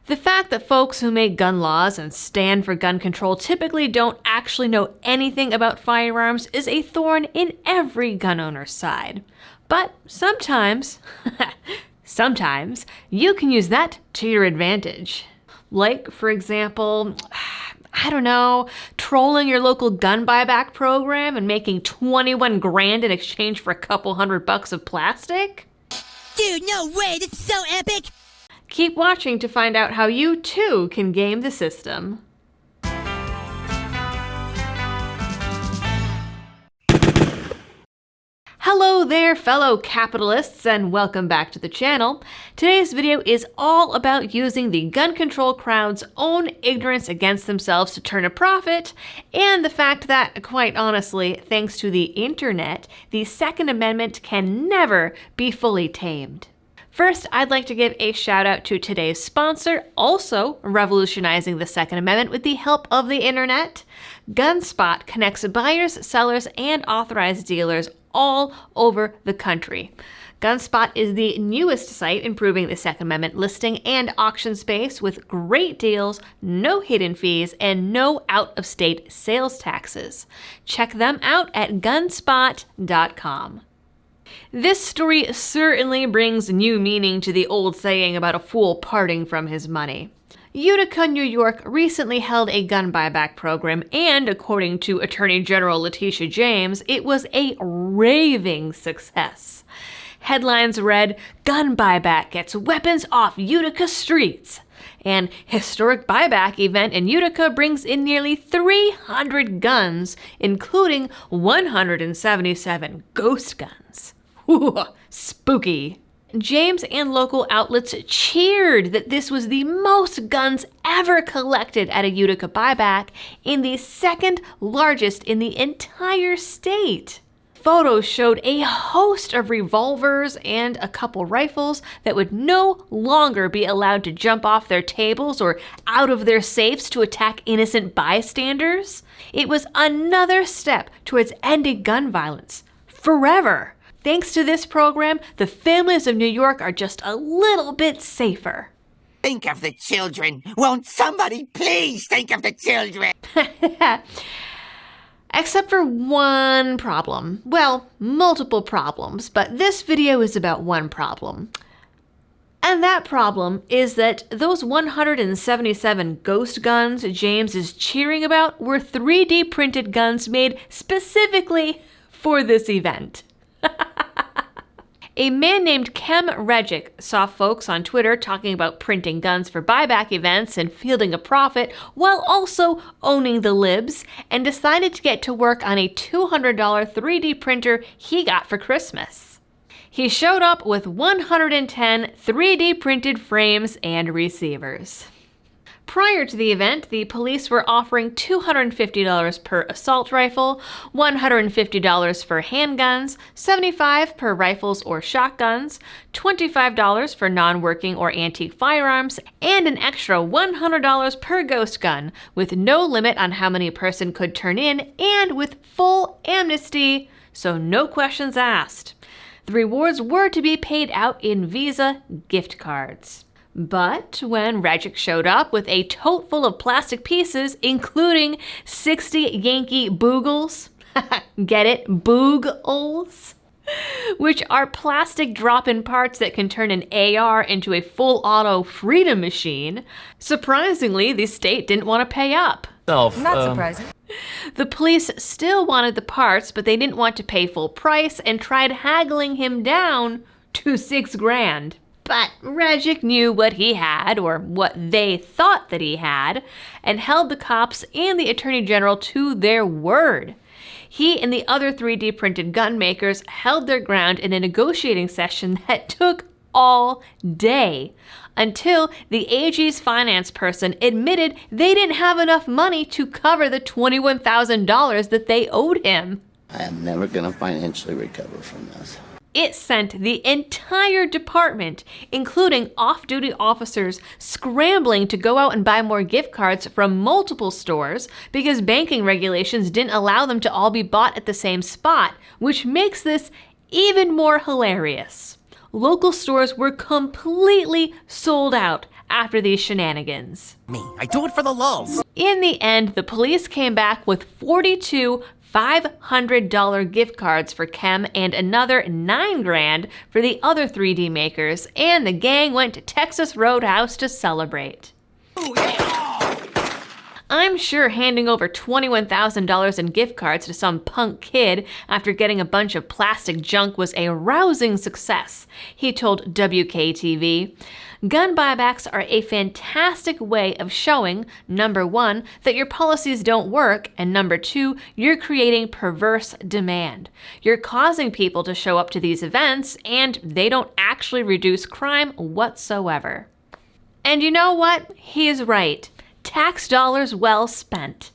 The fact that folks who make gun laws and stand for gun control typically don't actually know anything about firearms is a thorn in every gun owner's side. But sometimes, sometimes, you can use that to your advantage. Like, for example, I don't know, trolling your local gun buyback program and making 21 grand in exchange for a couple $100 of plastic? Dude, no way, this is so epic! Keep watching to find out how you too can game the system. Hello there, fellow capitalists, and welcome back to the channel. Today's video is all about using the gun control crowd's own ignorance against themselves to turn a profit, and the fact that, quite honestly, thanks to the internet, the Second Amendment can never be fully tamed. First, I'd like to give a shout out to today's sponsor, also revolutionizing the Second Amendment with the help of the internet. GunSpot connects buyers, sellers, and authorized dealers all over the country. GunSpot is the newest site improving the Second Amendment listing and auction space with great deals, no hidden fees, and no out-of-state sales taxes. Check them out at gunspot.com. This story certainly brings new meaning to the old saying about a fool parting from his money. Utica, New York recently held a gun buyback program, and according to Attorney General Letitia James, it was a raving success. Headlines read, "Gun buyback gets weapons off Utica streets." An historic buyback event in Utica brings in nearly 300 guns, including 177 ghost guns. Ooh, spooky. James and local outlets cheered that this was the most guns ever collected at a Utica buyback and the second largest in the entire state. Photos showed a host of revolvers and a couple rifles that would no longer be allowed to jump off their tables or out of their safes to attack innocent bystanders. It was another step towards ending gun violence forever. Thanks to this program, the families of New York are just a little bit safer. Think of the children. Won't somebody please think of the children? Except for one problem. Well, multiple problems, but this video is about one problem. And that problem is that those 177 ghost guns James is cheering about were 3D printed guns made specifically for this event. A man named Kem Regic saw folks on Twitter talking about printing guns for buyback events and fielding a profit while also owning the libs, and decided to get to work on a $200 3D printer he got for Christmas. He showed up with 110 3D printed frames and receivers. Prior to the event, the police were offering $250 per assault rifle, $150 for handguns, $75 per rifles or shotguns, $25 for non-working or antique firearms, and an extra $100 per ghost gun, with no limit on how many a person could turn in and with full amnesty, so no questions asked. The rewards were to be paid out in Visa gift cards. But when Regic showed up with a tote full of plastic pieces, including 60 Yankee Boogles, get it, Boogles, which are plastic drop-in parts that can turn an AR into a full-auto freedom machine, surprisingly, the state didn't want to pay up. Not surprising. The police still wanted the parts, but they didn't want to pay full price and tried haggling him down to $6 grand. But Regic knew what he had, or what they thought that he had, and held the cops and the Attorney General to their word. He and the other 3D printed gun makers held their ground in a negotiating session that took all day, until the AG's finance person admitted they didn't have enough money to cover the $21,000 that they owed him. I am never going to financially recover from this. It sent the entire department, including off-duty officers, scrambling to go out and buy more gift cards from multiple stores because banking regulations didn't allow them to all be bought at the same spot, which makes this even more hilarious. Local stores were completely sold out after these shenanigans. I do it for the lulz. In the end, the police came back with 42 $500 gift cards for Kem and another $9,000 for the other 3D makers, and the gang went to Texas Roadhouse to celebrate. Ooh, yeah. I'm sure handing over $21,000 in gift cards to some punk kid after getting a bunch of plastic junk was a rousing success, he told WKTV. Gun buybacks are a fantastic way of showing, number one, that your policies don't work, and number two, you're creating perverse demand. You're causing people to show up to these events, and they don't actually reduce crime whatsoever. And you know what? He is right. Tax dollars well spent.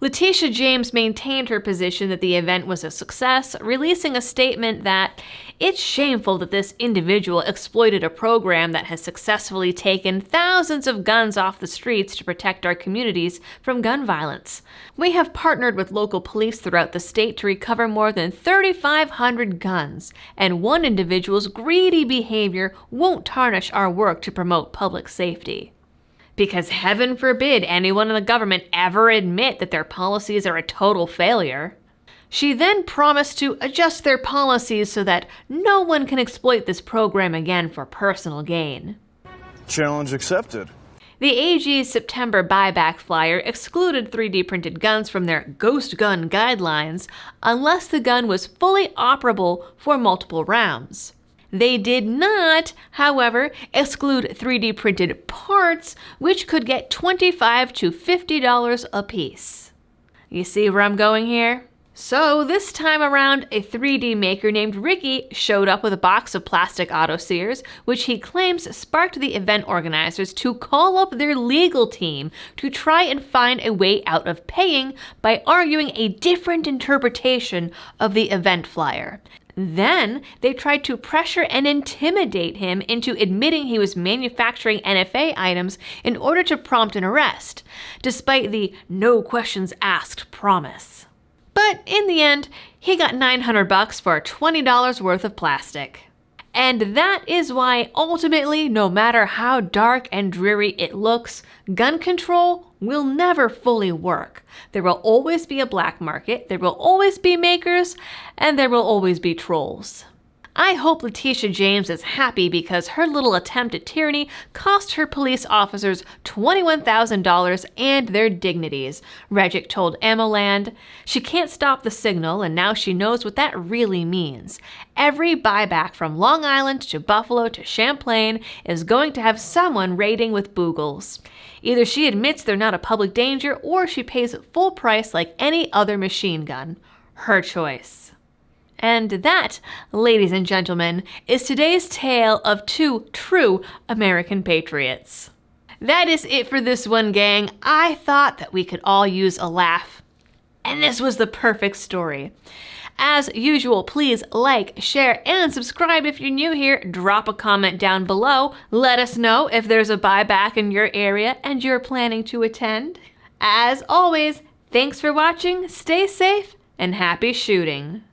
Letitia James maintained her position that the event was a success, releasing a statement that it's shameful that this individual exploited a program that has successfully taken thousands of guns off the streets to protect our communities from gun violence. We have partnered with local police throughout the state to recover more than 3,500 guns, and one individual's greedy behavior won't tarnish our work to promote public safety. Because heaven forbid anyone in the government ever admit that their policies are a total failure. She then promised to adjust their policies so that no one can exploit this program again for personal gain. Challenge accepted. The AG's September buyback flyer excluded 3D printed guns from their ghost gun guidelines unless the gun was fully operable for multiple rounds. They did not, however, exclude 3D printed parts, which could get $25 to $50 a piece. You see where I'm going here? So this time around, a 3D maker named Ricky showed up with a box of plastic auto sears, which he claims sparked the event organizers to call up their legal team to try and find a way out of paying by arguing a different interpretation of the event flyer. Then they tried to pressure and intimidate him into admitting he was manufacturing NFA items in order to prompt an arrest, despite the no questions asked promise. But in the end, he got $900 for $20 worth of plastic. And that is why ultimately, no matter how dark and dreary it looks, gun control will never fully work. There will always be a black market, there will always be makers, and there will always be trolls. I hope Letitia James is happy because her little attempt at tyranny cost her police officers $21,000 and their dignities, Regic told AmmoLand. She can't stop the signal, and now she knows what that really means. Every buyback from Long Island to Buffalo to Champlain is going to have someone raiding with boogles. Either she admits they're not a public danger, or she pays full price like any other machine gun. Her choice. And that, ladies and gentlemen, is today's tale of two true American patriots. That is it for this one, gang. I thought that we could all use a laugh, and this was the perfect story. As usual, please like, share, and subscribe if you're new here. Drop a comment down below. Let us know if there's a buyback in your area and you're planning to attend. As always, thanks for watching, stay safe, and happy shooting.